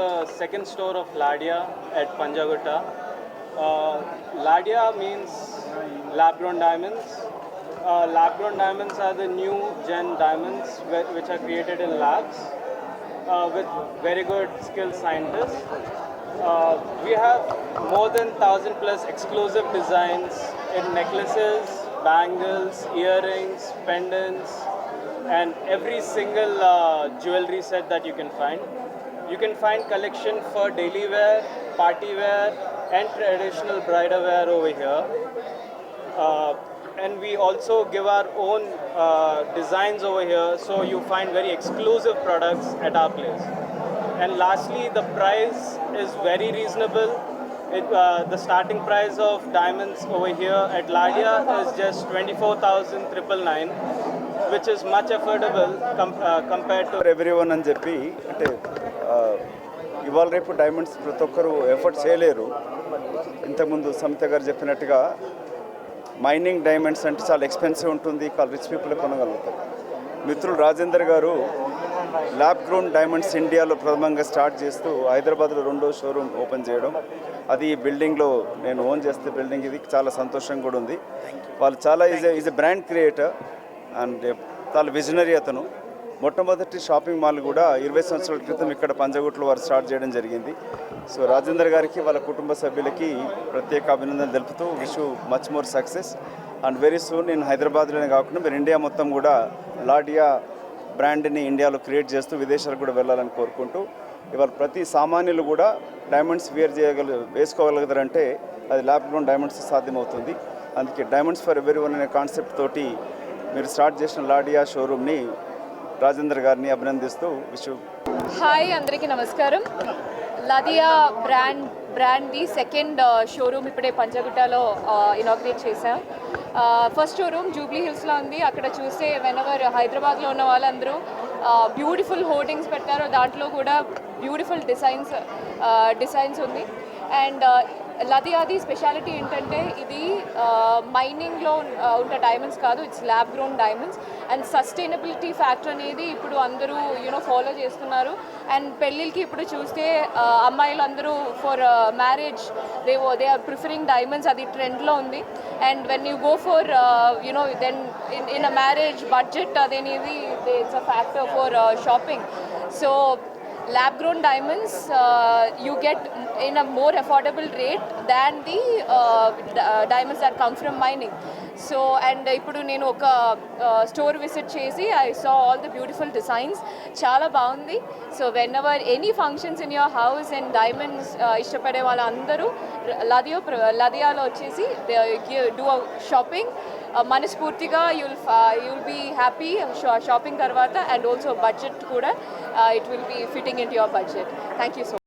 the second store of Ladia at Panjagutta. Ladia means lab-grown diamonds. Lab-grown diamonds are the new gen diamonds which are created in labs with very good skilled scientists. We have more than 1,000 plus exclusive designs in necklaces, bangles, earrings, pendants, and every single jewelry set that you can find. You can find collection for daily wear, party wear, and traditional bridal wear over here. And we also give our own designs over here, so you find very exclusive products at our place. And lastly, the price is very reasonable. The starting price of diamonds over here at Ladia is just 24,999, which is much affordable compared to everyone అని చెప్పి అంటే ఇవాళ రేపు diamonds ప్రతి ఒక్కరు effort చేయలేరు. ఇంతకుముందు సమిత గారు చెప్పినట్టుగా మైనింగ్ డైమండ్స్ అంటే చాలా ఎక్స్పెన్సివ్ ఉంటుంది, రిచ్ పీపుల్ కొనగలుగుతారు. మిత్రులు రాజేందర్ గారు ల్యాబ్ గ్రోన్ డైమండ్స్ ఇండియాలో ప్రథమంగా స్టార్ట్ చేస్తూ హైదరాబాద్లో 2వ షోరూమ్ ఓపెన్ చేయడం, అది ఈ బిల్డింగ్లో నేను ఓన్ చేస్తే బిల్డింగ్ ఇది చాలా సంతోషంగా కూడా ఉంది. వాళ్ళు చాలా is a brand creator and చాలా విజనరీ అతను. మొట్టమొదటి షాపింగ్ మాల్ కూడా 20 సంవత్సరాల క్రితం ఇక్కడ పంజగుట్లో వారు స్టార్ట్ చేయడం జరిగింది. సో రాజేందర్ గారికి వాళ్ళ కుటుంబ సభ్యులకి ప్రత్యేక అభినందనలు తెలుపుతూ wish much more success and very soon నేను హైదరాబాద్లోనే కాకుండా మీరు ఇండియా మొత్తం కూడా లాడియా బ్రాండ్ని ఇండియాలో క్రియేట్ చేస్తూ విదేశాలకు కూడా వెళ్ళాలని కోరుకుంటూ, ఇవాళ ప్రతి సామాన్యులు కూడా డైమండ్స్ వేసుకోగలుగుతారంటే అది ల్యాబ్ గ్రోన్ డైమండ్స్ సాధ్యమవుతుంది. అందుకే డైమండ్స్ ఫర్ ఎవరీ వన్ అనే కాన్సెప్ట్ తోటి మీరు స్టార్ట్ చేసిన లాడియా షోరూమ్ని రాజేందర్ గారిని అభినందిస్తూ విషు. హాయ్, అందరికీ నమస్కారం. లాడియా బ్రాండ్ది సెకండ్ షోరూమ్ ఇప్పుడే పంజగుట్టలో ఇనాగ్రేట్ చేశాం. ఫస్ట్ షోరూమ్ జూబ్లీ హిల్స్లో ఉంది. అక్కడ చూస్తే వెనవర్ హైదరాబాద్లో ఉన్న వాళ్ళందరూ బ్యూటిఫుల్ హోర్డింగ్స్ పెట్టారు, దాంట్లో కూడా బ్యూటిఫుల్ డిజైన్స్ ఉంది. అండ్ లాడియాది స్పెషాలిటీ ఏంటంటే ఇది మైనింగ్లో ఉన్న డైమండ్స్ కాదు, it's lab grown diamonds. And sustainability factor అనేది ఇప్పుడు అందరూ ఫాలో చేస్తున్నారు. అండ్ పెళ్ళిళ్ళకి ఇప్పుడు చూస్తే అమ్మాయిలు అందరూ for marriage they are preferring diamonds, అది ట్రెండ్లో ఉంది. And when you go for then in a marriage budget అదేనేది it's a factor for shopping. So lab grown diamonds you get in a more affordable rate than the diamonds that come from mining. So and ippudu nenu oka store visit chesi I saw all the beautiful designs, chaala baagundi. So whenever any functions in your house and diamonds ishtapade vallandaru Ladia lo vachesi do a shopping మనస్ఫూర్తిగా you'll be happy shopping తర్వాత. And also budget కూడా it will be fitting into your budget. Thank you so much.